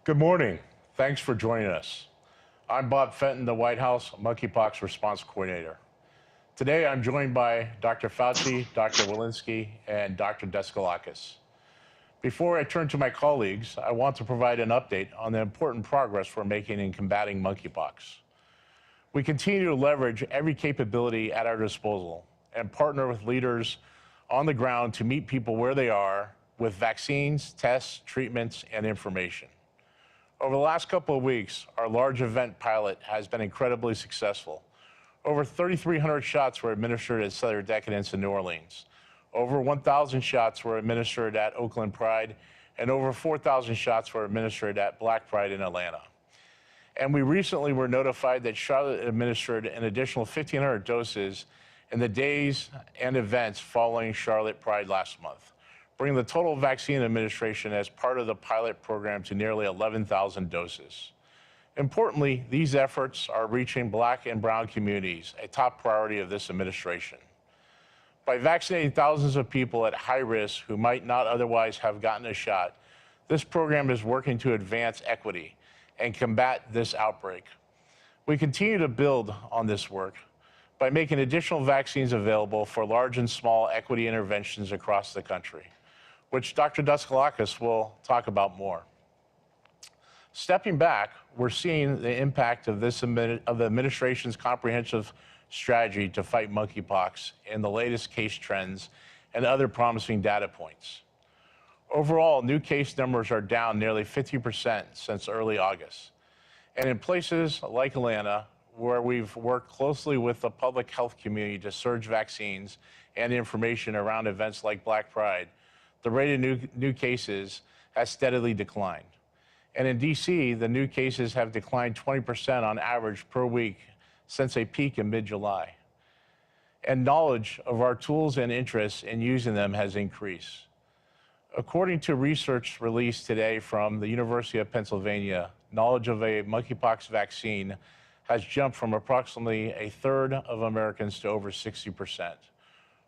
Good morning. Thanks for joining us. I'm Bob Fenton, the White House Monkeypox Response Coordinator. Today, I'm joined by Dr. Fauci, Dr. Walensky, and Dr. Deskalakis. Before I turn to my colleagues, I want to provide an update on the important progress we're making in combating monkeypox. We continue to leverage every capability at our disposal and partner with leaders on the ground to meet people where they are with vaccines, tests, treatments, and information. Over the last couple of weeks, our large event pilot has been incredibly successful. Over 3,300 shots were administered at Southern Decadence in New Orleans. Over 1,000 shots were administered at Oakland Pride, and over 4,000 shots were administered at Black Pride in Atlanta. And we recently were notified that Charlotte administered an additional 1,500 doses in the days and events following Charlotte Pride last month, bringing the total vaccine administration as part of the pilot program to nearly 11,000 doses. Importantly, these efforts are reaching Black and brown communities, a top priority of this administration. By vaccinating thousands of people at high risk who might not otherwise have gotten a shot, this program is working to advance equity and combat this outbreak. We continue to build on this work by making additional vaccines available for large and small equity interventions across the country, which Dr. Deskalakis will talk about more. Stepping back, we're seeing the impact of the administration's comprehensive strategy to fight monkeypox in the latest case trends and other promising data points. Overall, new case numbers are down nearly 50% since early August. And in places like Atlanta, where we've worked closely with the public health community to surge vaccines and information around events like Black Pride, the rate of new cases has steadily declined. And in DC, the new cases have declined 20% on average per week since a peak in mid-July. And knowledge of our tools and interests in using them has increased. According to research released today from the University of Pennsylvania, knowledge of a monkeypox vaccine has jumped from approximately a third of Americans to over 60%.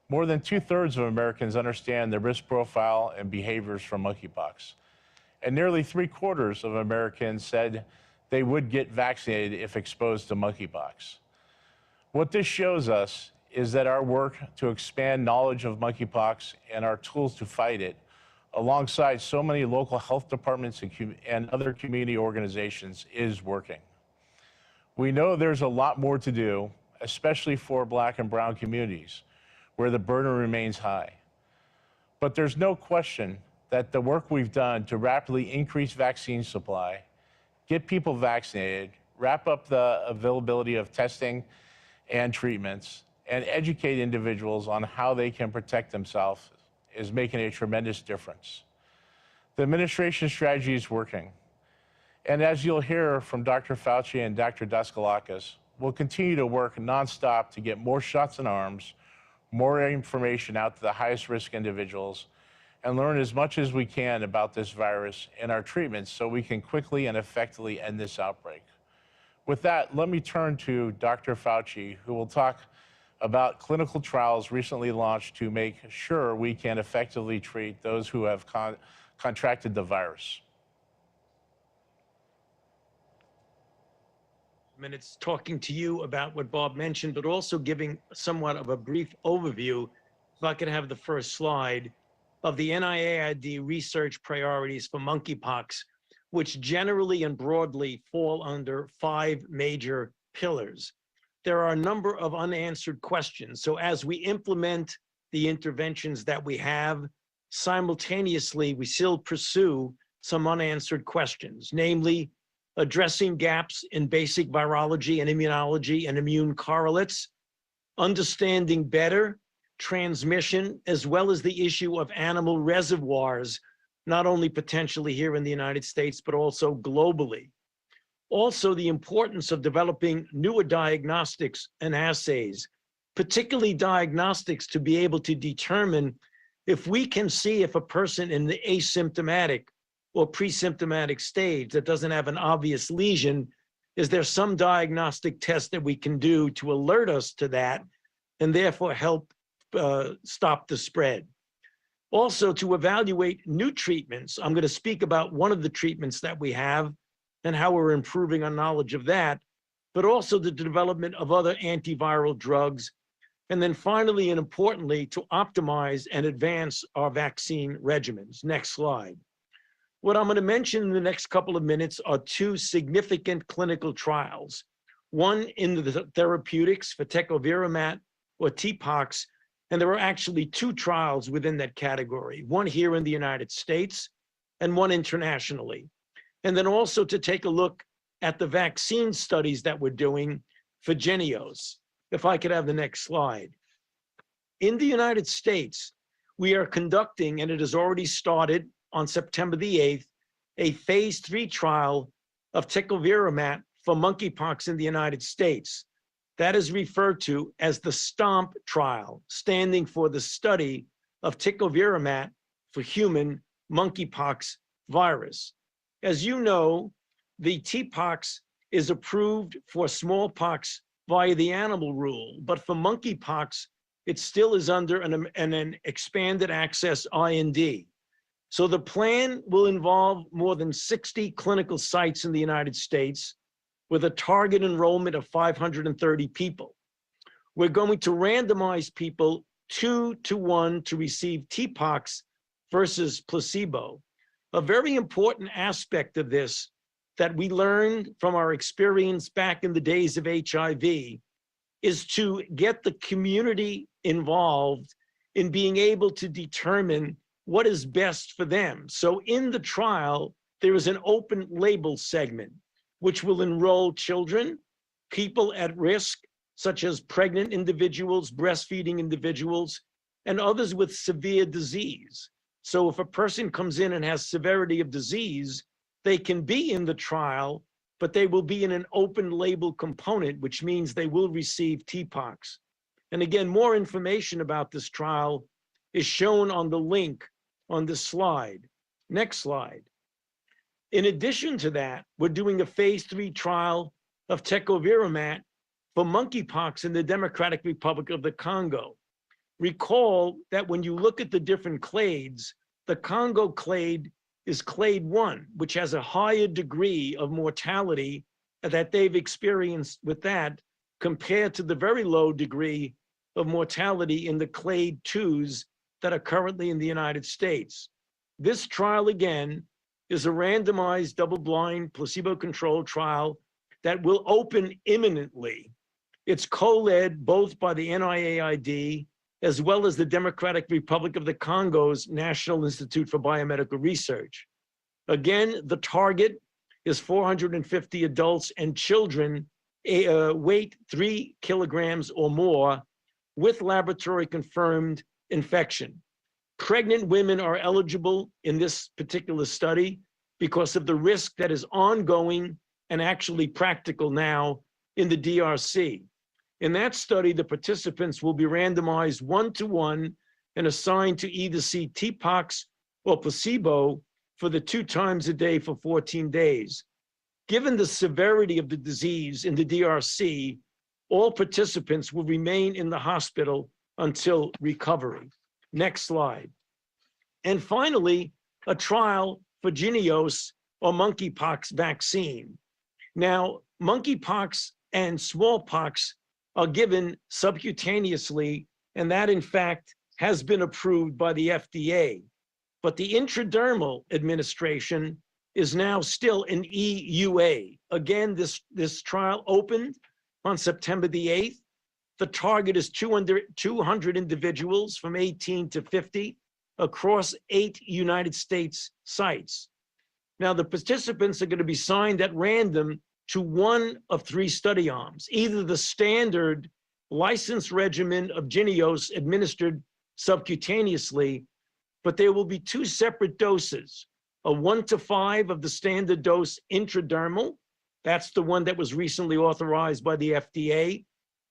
More than 2/3 of Americans understand the risk profile and behaviors from monkeypox. And nearly 3/4 of Americans said they would get vaccinated if exposed to monkeypox. What this shows us is that our work to expand knowledge of monkeypox and our tools to fight it, alongside so many local health departments and other community organizations, is working. We know there's a lot more to do, especially for Black and brown communities, where the burden remains high. But there's no question that the work we've done to rapidly increase vaccine supply, get people vaccinated, wrap up the availability of testing and treatments, and educate individuals on how they can protect themselves is making a tremendous difference. The administration strategy is working. And as you'll hear from Dr. Fauci and Dr. Deskalakis, we'll continue to work nonstop to get more shots in arms, more information out to the highest risk individuals, and learn as much as we can about this virus and our treatments so we can quickly and effectively end this outbreak. With that, let me turn to Dr. Fauci, who will talk about clinical trials recently launched to make sure we can effectively treat those who have contracted the virus. Minutes talking to you about what Bob mentioned, but also giving somewhat of a brief overview, if I could have the first slide, of the NIAID research priorities for monkeypox, which generally and broadly fall under 5 major pillars. There are a number of unanswered questions. So as we implement the interventions that we have, simultaneously, we still pursue some unanswered questions, namely addressing gaps in basic virology and immunology and immune correlates, understanding better transmission, as well as the issue of animal reservoirs, not only potentially here in the United States, but also globally. Also, the importance of developing newer diagnostics and assays, particularly diagnostics to be able to determine if we can see if a person in the asymptomatic or pre-symptomatic stage that doesn't have an obvious lesion, is there some diagnostic test that we can do to alert us to that and therefore help stop the spread. Also, to evaluate new treatments. I'm going to speak about one of the treatments that we have and how we're improving our knowledge of that, but also the development of other antiviral drugs. And then finally, and importantly, to optimize and advance our vaccine regimens. Next slide. What I'm going to mention in the next couple of minutes are two significant clinical trials. One in the therapeutics for Techoviramat or TPOXX, and there are actually two trials within that category, one here in the United States and one internationally. And then also to take a look at the vaccine studies that we're doing for Jynneos. If I could have the next slide. In the United States, we are conducting, and it has already started on September the 8th, a phase 3 trial of Techoviramat for monkeypox in the United States. That is referred to as the Stomp Trial, standing for the study of Techoviramat for human monkeypox virus. As you know, the TPOXX is approved for smallpox via the animal rule, but for monkeypox, it still is under an expanded access IND. So the plan will involve more than 60 clinical sites in the United States with a target enrollment of 530 people. We're going to randomize people 2-to-1 to receive TPOXX versus placebo. A very important aspect of this that we learned from our experience back in the days of HIV is to get the community involved in being able to determine what is best for them. So in the trial, there is an open label segment, which will enroll children, people at risk, such as pregnant individuals, breastfeeding individuals, and others with severe disease. So if a person comes in and has severity of disease, they can be in the trial, but they will be in an open label component, which means they will receive TPOXX. And again, more information about this trial is shown on the link on this slide. Next slide. In addition to that, we're doing a phase 3 trial of Techoviramat for monkeypox in the Democratic Republic of the Congo. Recall that when you look at the different clades, the Congo clade is clade 1, which has a higher degree of mortality that they've experienced with that compared to the very low degree of mortality in the clade 2s that are currently in the United States. This trial, again, is a randomized, double-blind, placebo-controlled trial that will open imminently. It's co-led both by the NIAID as well as the Democratic Republic of the Congo's National Institute for Biomedical Research. Again, the target is 450 adults and children, weight 3 kilograms or more, with laboratory-confirmed infection. Pregnant women are eligible in this particular study because of the risk that is ongoing and actually practical now in the DRC. In that study, the participants will be randomized 1-to-1 and assigned to either see TPOXX or placebo for the 2 times a day for 14 days. Given the severity of the disease in the DRC, all participants will remain in the hospital until recovery. Next slide. And finally, a trial for Jynneos or monkeypox vaccine. Now, monkeypox and smallpox are given subcutaneously, and that in fact has been approved by the FDA. But the intradermal administration is now in an EUA. Again, this trial opened on September the 8th. The target is 200 individuals from 18 to 50 across 8 United States sites. Now, the participants are going to be signed at random to one of 3 study arms, either the standard licensed regimen of Jynneos administered subcutaneously, but there will be 2 separate doses, a 1-to-5 of the standard dose intradermal, that's the one that was recently authorized by the FDA,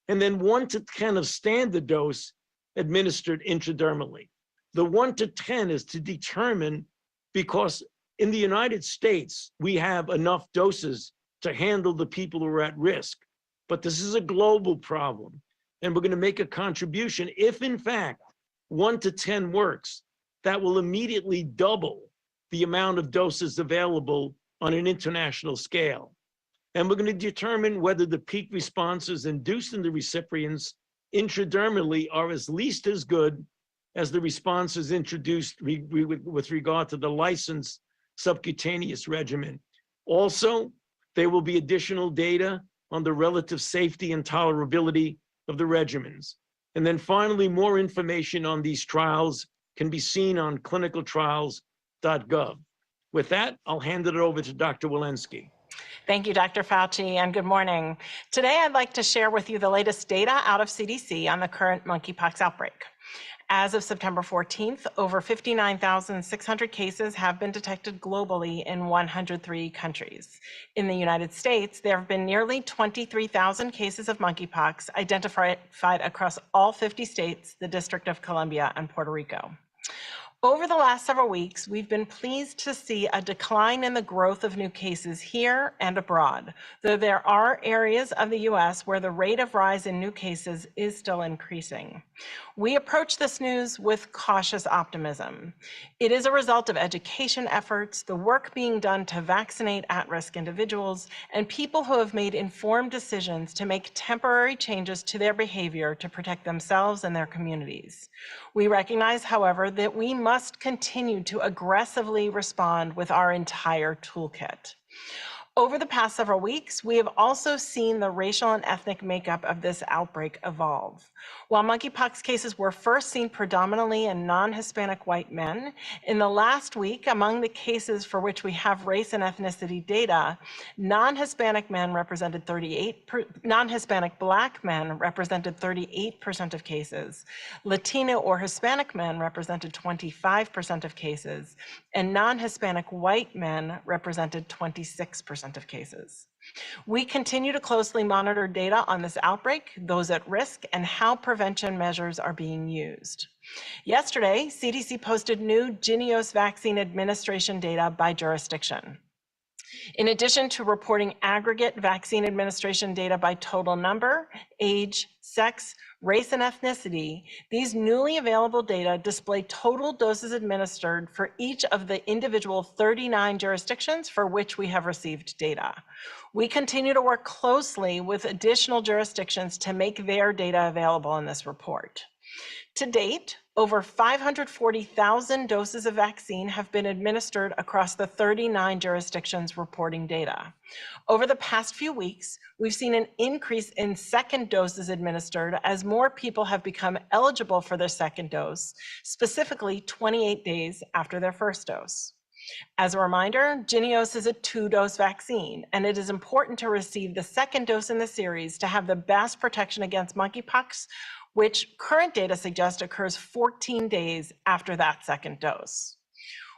and then 1-to-10 of standard dose administered intradermally. The 1-to-10 is to determine, because in the United States, we have enough doses to handle the people who are at risk. But this is a global problem, and we're going to make a contribution if, in fact, 1-to-10 works. that will immediately double the amount of doses available on an international scale. And we're going to determine whether the peak responses induced in the recipients intradermally are at least as good as the responses introduced with regard to the licensed subcutaneous regimen. Also, there will be additional data on the relative safety and tolerability of the regimens. And then finally, more information on these trials can be seen on clinicaltrials.gov. With that, I'll hand it over to Dr. Walensky. Thank you, Dr. Fauci, and good morning. Today, I'd like to share with you the latest data out of CDC on the current monkeypox outbreak. As of September 14th, over 59,600 cases have been detected globally in 103 countries. In the United States, there have been nearly 23,000 cases of monkeypox identified across all 50 states, the District of Columbia, and Puerto Rico. Over the last several weeks, we've been pleased to see a decline in the growth of new cases here and abroad, though there are areas of the U.S. where the rate of rise in new cases is still increasing. We approach this news with cautious optimism. It is a result of education efforts, the work being done to vaccinate at-risk individuals, and people who have made informed decisions to make temporary changes to their behavior to protect themselves and their communities. We recognize, however, that we must continue to aggressively respond with our entire toolkit. Over the past several weeks, we have also seen the racial and ethnic makeup of this outbreak evolve. While monkeypox cases were first seen predominantly in non-Hispanic white men, in the last week, among the cases for which we have race and ethnicity data, non-Hispanic men represented non-Hispanic Black men represented 38% of cases, Latino or Hispanic men represented 25% of cases, and non-Hispanic white men represented 26% of cases. We continue to closely monitor data on this outbreak, those at risk, and how prevention measures are being used. Yesterday, CDC posted new Jynneos vaccine administration data by jurisdiction. In addition to reporting aggregate vaccine administration data by total number, age, sex, race, and ethnicity, these newly available data display total doses administered for each of the individual 39 jurisdictions for which we have received data. We continue to work closely with additional jurisdictions to make their data available in this report. To date, over 540,000 doses of vaccine have been administered across the 39 jurisdictions reporting data. Over the past few weeks, we've seen an increase in second doses administered as more people have become eligible for their second dose, specifically 28 days after their first dose. As a reminder, Jynneos is a 2-dose vaccine, and it is important to receive the second dose in the series to have the best protection against monkeypox, which current data suggest occurs 14 days after that second dose.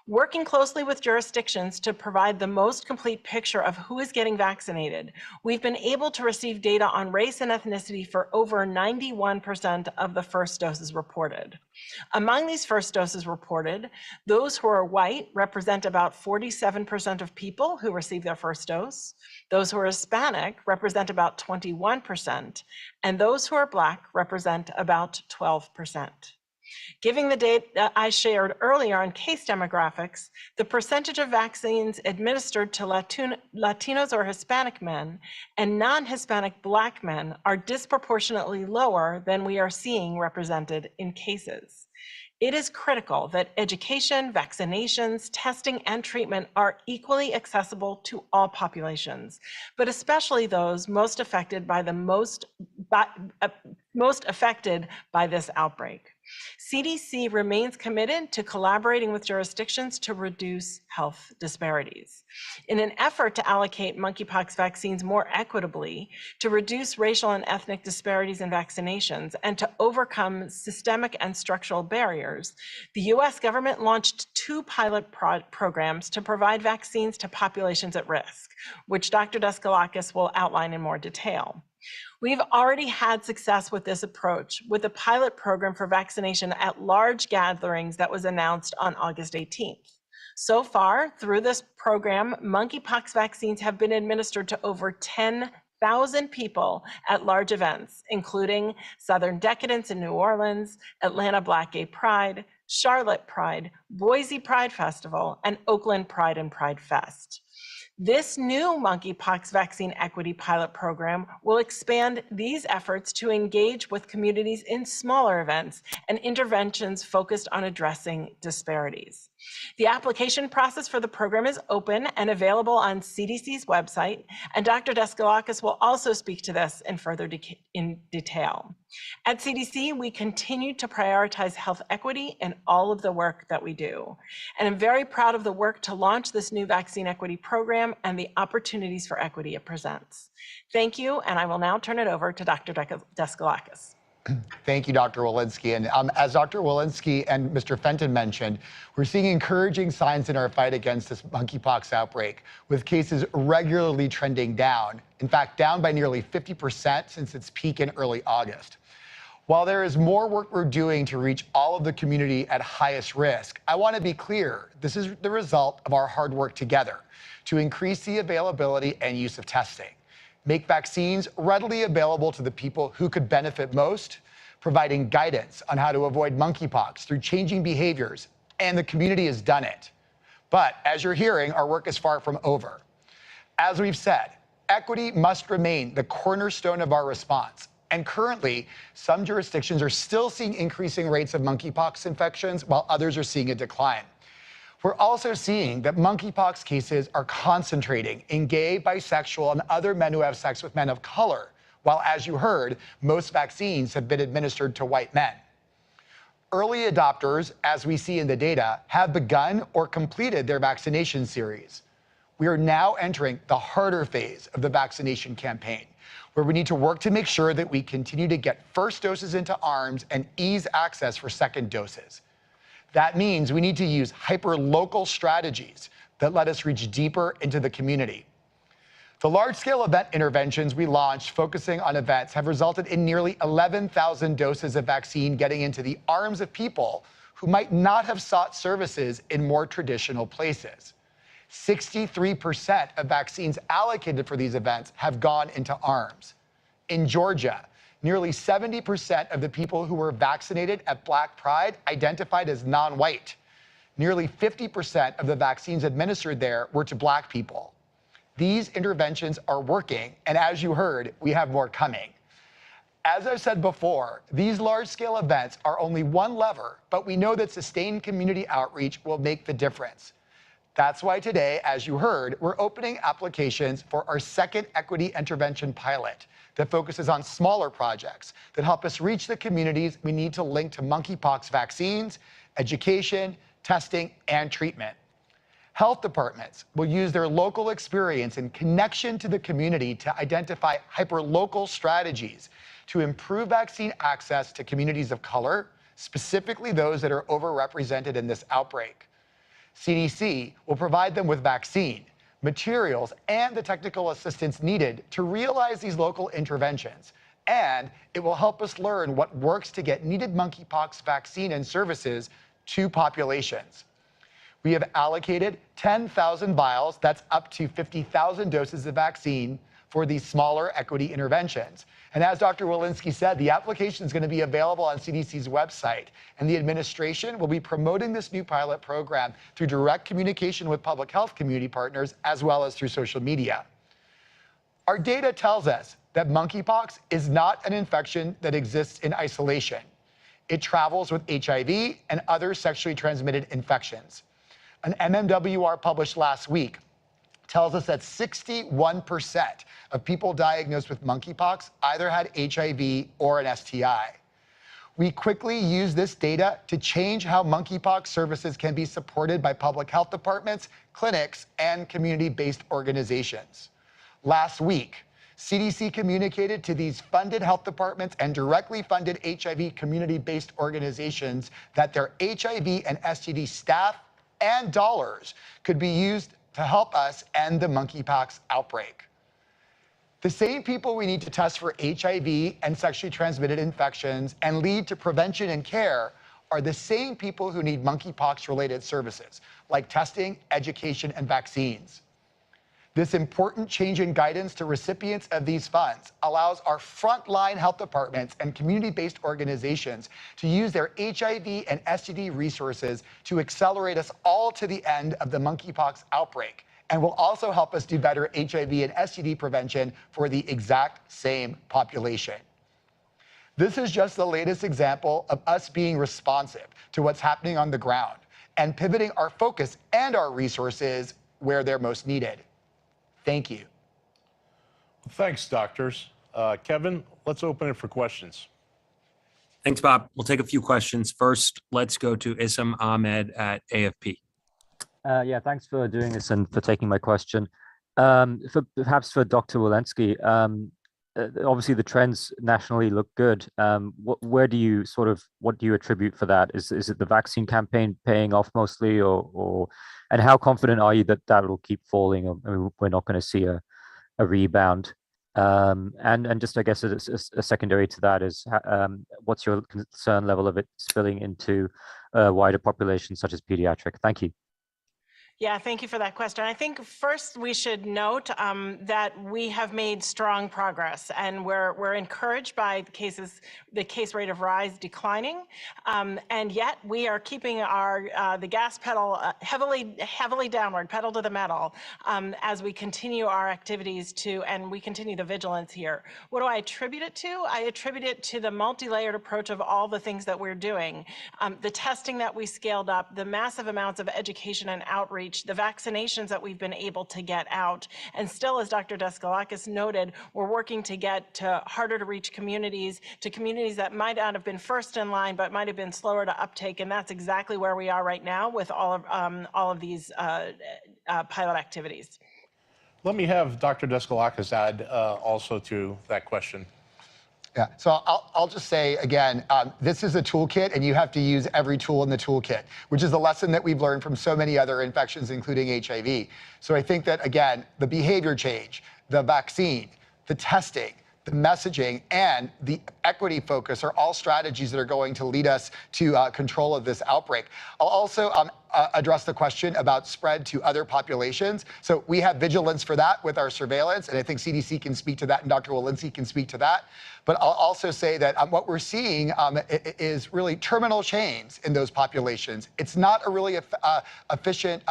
Working closely with jurisdictions to provide the most complete picture of who is getting vaccinated, we've been able to receive data on race and ethnicity for over 91% of the first doses reported. Among these first doses reported, those who are white represent about 47% of people who receive their first dose. Those who are Hispanic represent about 21%, and those who are Black represent about 12%. Given the data I shared earlier on case demographics, the percentage of vaccines administered to Latinos or Hispanic men and non-Hispanic Black men are disproportionately lower than we are seeing represented in cases. It is critical that education, vaccinations, testing, and treatment are equally accessible to all populations, but especially those most affected by this outbreak. CDC remains committed to collaborating with jurisdictions to reduce health disparities. In an effort to allocate monkeypox vaccines more equitably, to reduce racial and ethnic disparities in vaccinations, and to overcome systemic and structural barriers, the U.S. government launched 2 pilot programs to provide vaccines to populations at risk, which Dr. Deskalakis will outline in more detail. We've already had success with this approach with a pilot program for vaccination at large gatherings that was announced on August 18th. So far, through this program, monkeypox vaccines have been administered to over 10,000 people at large events, including Southern Decadence in New Orleans, Atlanta Black Gay Pride, Charlotte Pride, Boise Pride Festival, and Oakland Pride and Pride Fest. This new monkeypox vaccine equity pilot program will expand these efforts to engage with communities in smaller events and interventions focused on addressing disparities. The application process for the program is open and available on CDC's website, and Dr. Deskalakis will also speak to this in further detail. At CDC, we continue to prioritize health equity in all of the work that we do. And I'm very proud of the work to launch this new vaccine equity program and the opportunities for equity it presents. Thank you, and I will now turn it over to Dr. Deskalakis. Thank you, Dr. Walensky. And as Dr. Walensky and Mr. Fenton mentioned, we're seeing encouraging signs in our fight against this monkeypox outbreak, with cases regularly trending down. In fact, down by nearly 50% since its peak in early August. While there is more work we're doing to reach all of the community at highest risk, I want to be clear, this is the result of our hard work together to increase the availability and use of testing, make vaccines readily available to the people who could benefit most, providing guidance on how to avoid monkeypox through changing behaviors, and the community has done it. But as you're hearing, our work is far from over. As we've said, equity must remain the cornerstone of our response. And currently, some jurisdictions are still seeing increasing rates of monkeypox infections, while others are seeing a decline. We're also seeing that monkeypox cases are concentrating in gay, bisexual, and other men who have sex with men of color, while, as you heard, most vaccines have been administered to white men. Early adopters, as we see in the data, have begun or completed their vaccination series. We are now entering the harder phase of the vaccination campaign, where we need to work to make sure that we continue to get first doses into arms and ease access for second doses. That means we need to use hyper-local strategies that let us reach deeper into the community. The large-scale event interventions we launched focusing on events have resulted in nearly 11,000 doses of vaccine getting into the arms of people who might not have sought services in more traditional places. 63% of vaccines allocated for these events have gone into arms. In Georgia, nearly 70% of the people who were vaccinated at Black Pride identified as non-white. Nearly 50% of the vaccines administered there were to Black people. These interventions are working, and as you heard, we have more coming. As I've said before, these large-scale events are only one lever, but we know that sustained community outreach will make the difference. That's why today, as you heard, we're opening applications for our second equity intervention pilot that focuses on smaller projects that help us reach the communities we need to link to monkeypox vaccines, education, testing, and treatment. Health departments will use their local experience and connection to the community to identify hyperlocal strategies to improve vaccine access to communities of color, specifically those that are overrepresented in this outbreak. CDC will provide them with vaccine, materials, and the technical assistance needed to realize these local interventions. And it will help us learn what works to get needed monkeypox vaccine and services to populations. We have allocated 10,000 vials, that's up to 50,000 doses of vaccine for these smaller equity interventions. And as Dr. Walensky said, the application is going to be available on CDC's website, and the administration will be promoting this new pilot program through direct communication with public health community partners, as well as through social media. Our data tells us that monkeypox is not an infection that exists in isolation. It travels with HIV and other sexually transmitted infections. An MMWR published last week tells us that 61% of people diagnosed with monkeypox either had HIV or an STI. We quickly use this data to change how monkeypox services can be supported by public health departments, clinics, and community-based organizations. Last week, CDC communicated to these funded health departments and directly funded HIV community-based organizations that their HIV and STD staff and dollars could be used to help us end the monkeypox outbreak. The same people we need to test for HIV and sexually transmitted infections and lead to prevention and care are the same people who need monkeypox-related services, like testing, education, and vaccines. This important change in guidance to recipients of these funds allows our frontline health departments and community-based organizations to use their HIV and STD resources to accelerate us all to the end of the monkeypox outbreak, and will also help us do better HIV and STD prevention for the exact same population. This is just the latest example of us being responsive to what's happening on the ground and pivoting our focus and our resources where they're most needed. Thank you. Thanks, doctors. Kevin, let's open it for questions. Thanks, Bob. We'll take a few questions. First, let's go to Isam Ahmed at AFP. Yeah, thanks for doing this and for taking my question. Perhaps for Dr. Walensky, obviously the trends nationally look good. What do you attribute for that? Is it the vaccine campaign paying off mostly, and how confident are you that that will keep falling? Or we're not going to see a rebound? And just I guess a secondary to that is what's your concern level of it spilling into wider populations such as pediatric? Thank you. Yeah, thank you for that question. I think first we should note that we have made strong progress, and we're encouraged by the case rate of rise declining, and yet we are keeping the gas pedal heavily downward, pedal to the metal, as we continue our activities and we continue the vigilance here. What do I attribute it to? I attribute it to the multi-layered approach of all the things that we're doing, the testing that we scaled up, the massive amounts of education and outreach, the vaccinations that we've been able to get out. And still, as Dr. Deskalakis noted, we're working to get to harder to reach communities, to communities that might not have been first in line, but might have been slower to uptake. And that's exactly where we are right now with all of these pilot activities. Let me have Dr. Deskalakis add also to that question. Yeah, so I'll just say again, this is a toolkit and you have to use every tool in the toolkit, which is a lesson that we've learned from so many other infections, including HIV. So I think that, again, the behavior change, the vaccine, the testing, the messaging, and the equity focus are all strategies that are going to lead us to control of this outbreak. I'll also address the question about spread to other populations. So we have vigilance for that with our surveillance, and I think CDC can speak to that, and Dr. Walensky can speak to that. But I'll also say that what we're seeing is really terminal chains in those populations. It's not a really efficient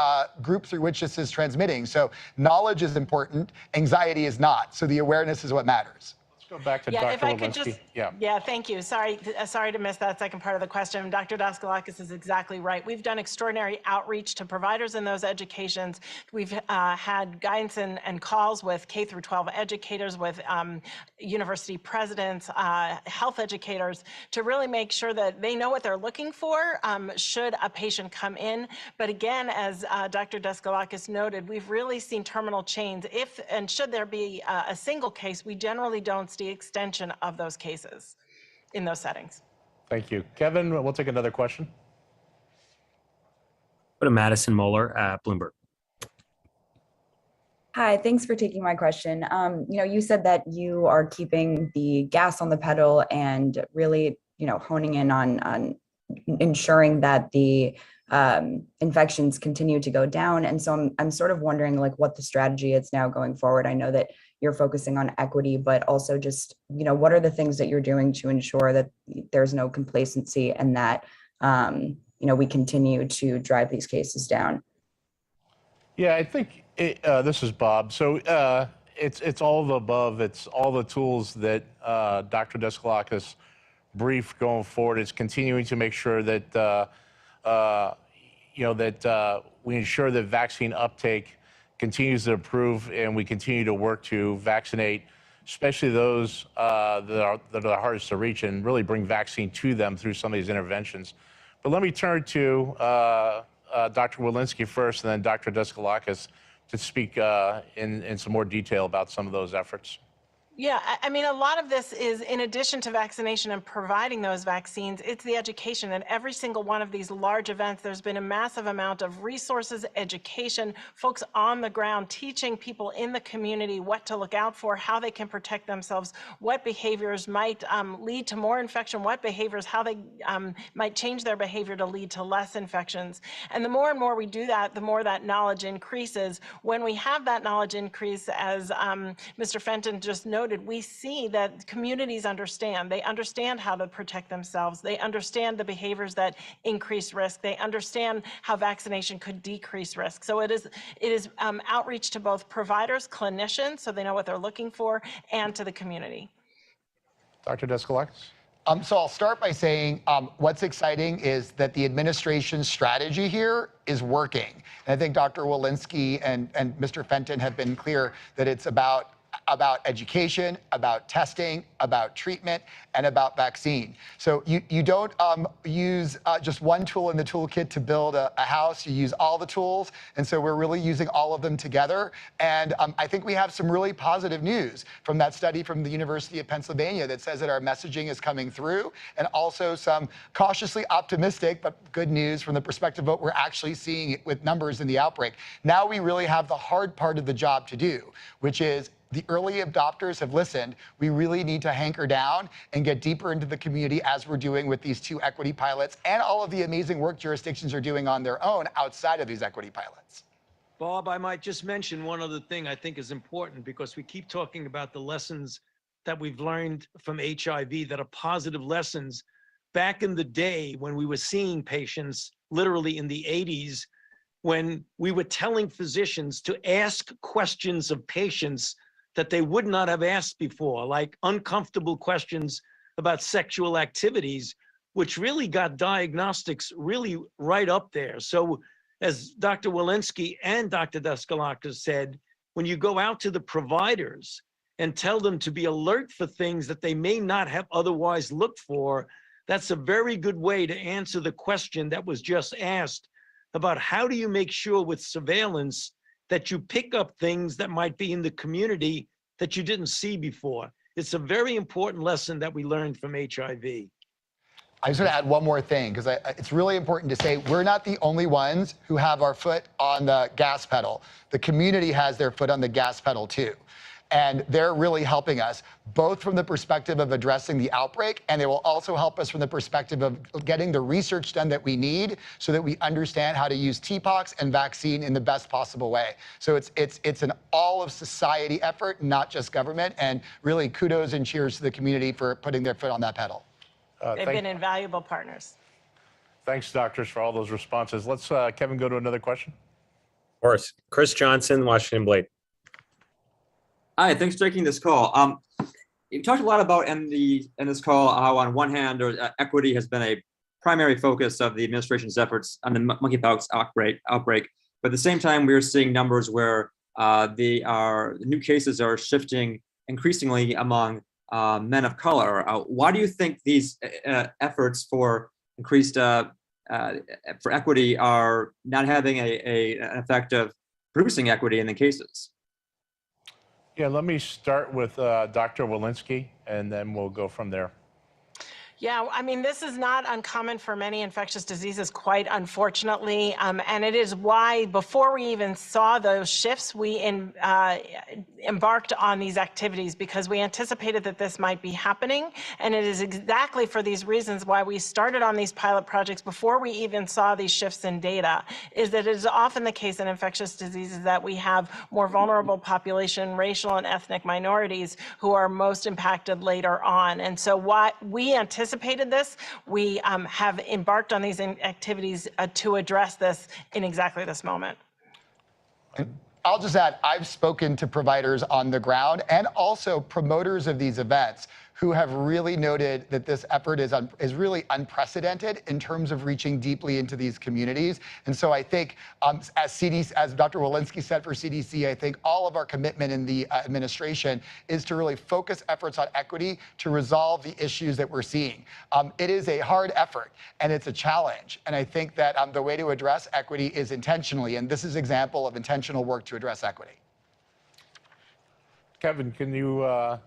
group through which this is transmitting. So knowledge is important, anxiety is not. So the awareness is what matters. Go back to Dr. If I could just, yeah, thank you. Sorry to miss that second part of the question. Dr. Deskalakis is exactly right. We've done extraordinary outreach to providers in those educations. We've had guidance and calls with K through 12 educators, with university presidents, health educators, to really make sure that they know what they're looking for should a patient come in. But again, as Dr. Deskalakis noted, we've really seen terminal chains. If and should there be a single case, we generally don't the extension of those cases in those settings. Thank you. Kevin, we'll take another question. Go to Madison Moeller at Bloomberg. Hi, thanks for taking my question. You said that you are keeping the gas on the pedal and really, honing in on ensuring that the infections continue to go down. And so I'm sort of wondering what the strategy is now going forward. I know that you're focusing on equity, but also just, what are the things that you're doing to ensure that there's no complacency and that, we continue to drive these cases down? Yeah, I think this is Bob. So it's all of the above. It's all the tools that Dr. Deskalakis briefed going forward. It's continuing to make sure that we ensure that vaccine uptake continues to improve, and we continue to work to vaccinate, especially those that are the hardest to reach, and really bring vaccine to them through some of these interventions. But let me turn to Dr. Walensky first, and then Dr. Deskalakis to speak in some more detail about some of those efforts. Yeah, I mean, a lot of this is in addition to vaccination and providing those vaccines, it's the education. And every single one of these large events, there's been a massive amount of resources, education, folks on the ground teaching people in the community what to look out for, how they can protect themselves, what behaviors might lead to more infection, what behaviors, how they might change their behavior to lead to less infections. And the more and more we do that, the more that knowledge increases. When we have that knowledge increase, as Mr. Fenton just noted, we see that communities understand. They understand how to protect themselves. They understand the behaviors that increase risk. They understand how vaccination could decrease risk. So it is outreach to both providers, clinicians, so they know what they're looking for, and to the community. Dr. Deskalakis? So I'll start by saying what's exciting is that the administration's strategy here is working. And I think Dr. Walensky and Mr. Fenton have been clear that it's about education, about testing, about treatment, and about vaccine. So you don't use just one tool in the toolkit to build a house. You use all the tools. And so we're really using all of them together. And I think we have some really positive news from that study from the University of Pennsylvania that says that our messaging is coming through, and also some cautiously optimistic but good news from the perspective of what we're actually seeing with numbers in the outbreak. Now we really have the hard part of the job to do, which is the early adopters have listened. We really need to hanker down and get deeper into the community, as we're doing with these 2 equity pilots and all of the amazing work jurisdictions are doing on their own outside of these equity pilots. Bob, I might just mention one other thing I think is important, because we keep talking about the lessons that we've learned from HIV that are positive lessons. Back in the day when we were seeing patients, literally in the 80s, when we were telling physicians to ask questions of patients that they would not have asked before, like uncomfortable questions about sexual activities, which really got diagnostics really right up there. So as Dr. Walensky and Dr. Deskalakis said, when you go out to the providers and tell them to be alert for things that they may not have otherwise looked for, that's a very good way to answer the question that was just asked about how do you make sure with surveillance that you pick up things that might be in the community that you didn't see before. It's a very important lesson that we learned from HIV. I just want to add one more thing, because it's really important to say we're not the only ones who have our foot on the gas pedal. The community has their foot on the gas pedal too. And they're really helping us, both from the perspective of addressing the outbreak, and they will also help us from the perspective of getting the research done that we need so that we understand how to use TPOXX and vaccine in the best possible way. So it's an all of society effort, not just government, and really kudos and cheers to the community for putting their foot on that pedal. They've been invaluable partners. Thanks, doctors, for all those responses. Let's, Kevin, go to another question. Of course. Chris Johnson, Washington Blade. Hi, thanks for taking this call. You talked a lot about in this call how on one hand equity has been a primary focus of the administration's efforts on the monkeypox outbreak, but at the same time we're seeing numbers where the new cases are shifting increasingly among men of color. Why do you think these efforts for increased for equity are not having an effect of producing equity in the cases? Yeah, let me start with Dr. Walensky, and then we'll go from there. Yeah, I mean, this is not uncommon for many infectious diseases, quite unfortunately. And it is why, before we even saw those shifts, we embarked on these activities, because we anticipated that this might be happening. And it is exactly for these reasons why we started on these pilot projects before we even saw these shifts in data, is that it is often the case in infectious diseases that we have more vulnerable population, racial and ethnic minorities, who are most impacted later on. And so what we anticipated this, we have embarked on these activities to address this in exactly this moment. I'll just add, I've spoken to providers on the ground and also promoters of these events who have really noted that this effort is really unprecedented in terms of reaching deeply into these communities. And so I think, as Dr. Walensky said for CDC, I think all of our commitment in the administration is to really focus efforts on equity to resolve the issues that we're seeing. It is a hard effort and it's a challenge. And I think that the way to address equity is intentionally, and this is an example of intentional work to address equity. Kevin, can you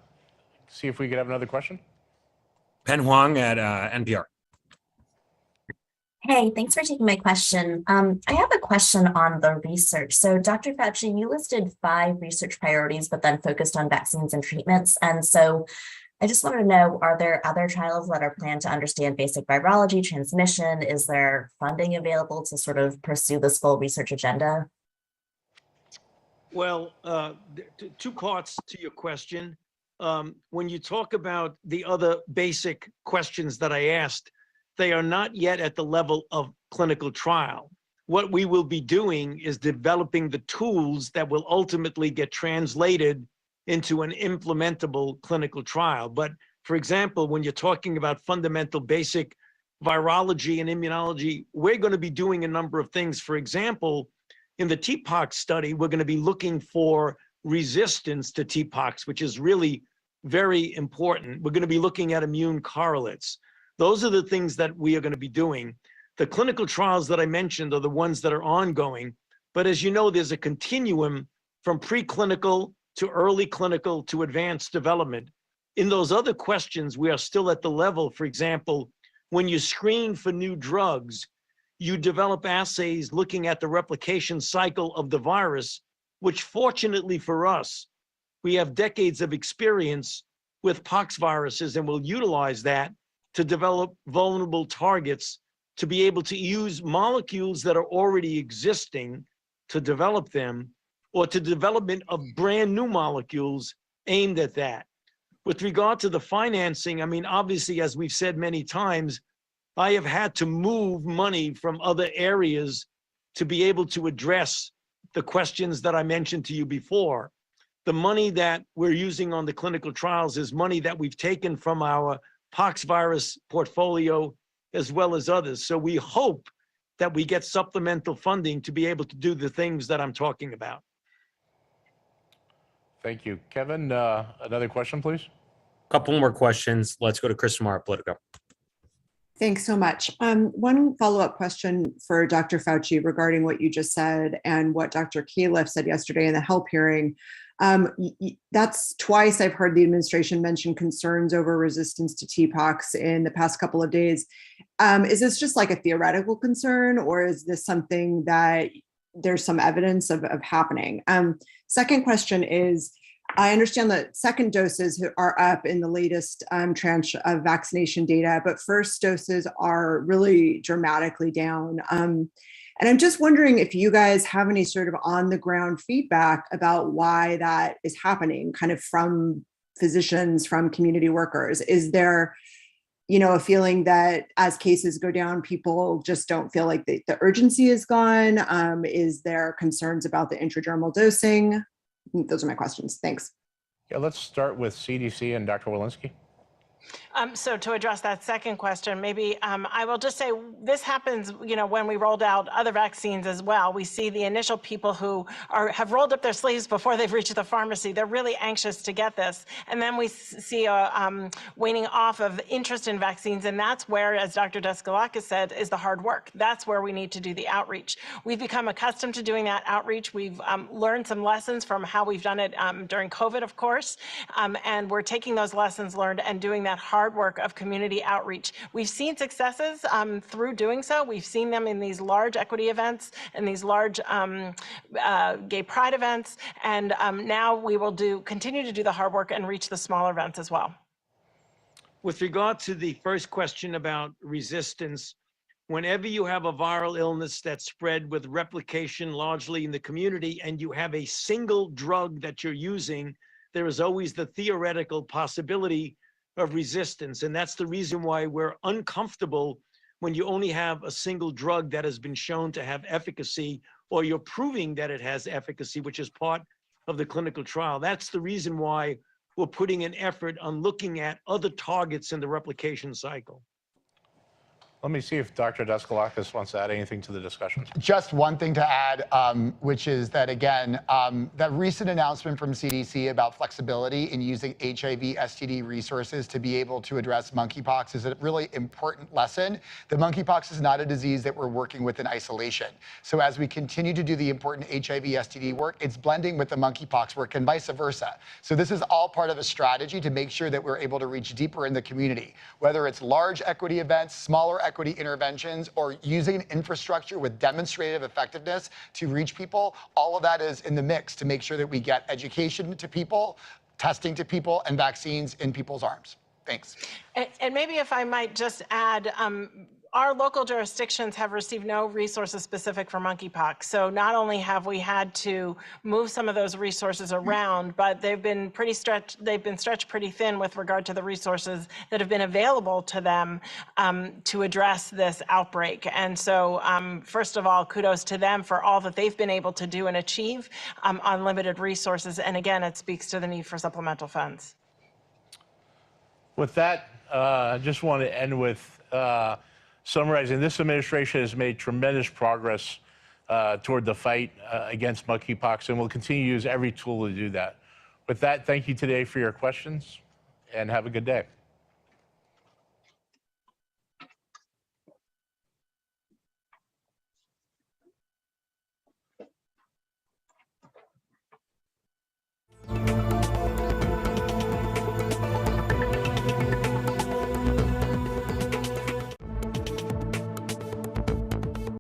see if we could have another question. Pen Huang at NPR. Hey, thanks for taking my question. I have a question on the research. So Dr. Fauci, you listed 5 research priorities, but then focused on vaccines and treatments. And so I just want to know, are there other trials that are planned to understand basic virology, transmission? Is there funding available to sort of pursue this full research agenda? Well, 2 parts to your question. When you talk about the other basic questions that I asked, they are not yet at the level of clinical trial. What we will be doing is developing the tools that will ultimately get translated into an implementable clinical trial. But for example, when you're talking about fundamental basic virology and immunology, we're going to be doing a number of things. For example, in the TPOXX study, we're going to be looking for resistance to TPOXX, which is really very important. We're going to be looking at immune correlates. Those are the things that we are going to be doing. The clinical trials that I mentioned are the ones that are ongoing. But as you know, there's a continuum from preclinical to early clinical to advanced development. In those other questions, we are still at the level, for example, when you screen for new drugs, you develop assays looking at the replication cycle of the virus, which fortunately for us, we have decades of experience with pox viruses, and we'll utilize that to develop vulnerable targets to be able to use molecules that are already existing to develop them, or to development of brand new molecules aimed at that. With regard to the financing, I mean, obviously, as we've said many times, I have had to move money from other areas to be able to address the questions that I mentioned to you before. The money that we're using on the clinical trials is money that we've taken from our pox virus portfolio as well as others. So we hope that we get supplemental funding to be able to do the things that I'm talking about. Thank you. Kevin, another question, please. Couple more questions. Let's go to Chris Marr, Politico. Thanks so much. One follow-up question for Dr. Fauci regarding what you just said and what Dr. Califf said yesterday in the HELP hearing. That's twice I've heard the administration mention concerns over resistance to TPOXX in the past couple of days. Is this just like a theoretical concern, or is this something that there's some evidence of happening? Second question is, I understand that second doses are up in the latest tranche of vaccination data, but first doses are really dramatically down. And I'm just wondering if you guys have any sort of on the ground feedback about why that is happening, kind of from physicians, from community workers. Is there, a feeling that as cases go down, people just don't feel like the urgency is gone? Is there concerns about the intradermal dosing? Those are my questions. Thanks. Yeah, let's start with CDC and Dr. Walensky. So to address that second question, maybe I will just say this happens, when we rolled out other vaccines as well. We see the initial people who have rolled up their sleeves before they've reached the pharmacy. They're really anxious to get this. And then we see a waning off of interest in vaccines. And that's where, as Dr. Descalakis said, is the hard work. That's where we need to do the outreach. We've become accustomed to doing that outreach. We've learned some lessons from how we've done it during COVID, of course. And we're taking those lessons learned and doing that hard work of community outreach. We've seen successes through doing so. We've seen them in these large equity events and these large gay pride events. And now we will continue to do the hard work and reach the smaller events as well. With regard to the first question about resistance, whenever you have a viral illness that's spread with replication largely in the community and you have a single drug that you're using, there is always the theoretical possibility of resistance. And that's the reason why we're uncomfortable when you only have a single drug that has been shown to have efficacy, or you're proving that it has efficacy, which is part of the clinical trial. That's the reason why we're putting an effort on looking at other targets in the replication cycle. Let me see if Dr. Deskalakis wants to add anything to the discussion. Just one thing to add, which is that, again, that recent announcement from CDC about flexibility in using HIV STD resources to be able to address monkeypox is a really important lesson. The monkeypox is not a disease that we're working with in isolation. So as we continue to do the important HIV STD work, it's blending with the monkeypox work and vice versa. So this is all part of a strategy to make sure that we're able to reach deeper in the community, whether it's large equity events, smaller equity interventions, or using infrastructure with demonstrative effectiveness to reach people. All of that is in the mix to make sure that we get education to people, testing to people, and vaccines in people's arms. Thanks. And maybe if I might just add, our local jurisdictions have received no resources specific for monkeypox. So not only have we had to move some of those resources around, but they've been stretched pretty thin with regard to the resources that have been available to them to address this outbreak. And so first of all, kudos to them for all that they've been able to do and achieve on limited resources. And again, it speaks to the need for supplemental funds. With that, I just want to end with summarizing. This administration has made tremendous progress toward the fight against monkeypox, and will continue to use every tool to do that. With that, thank you today for your questions, and have a good day.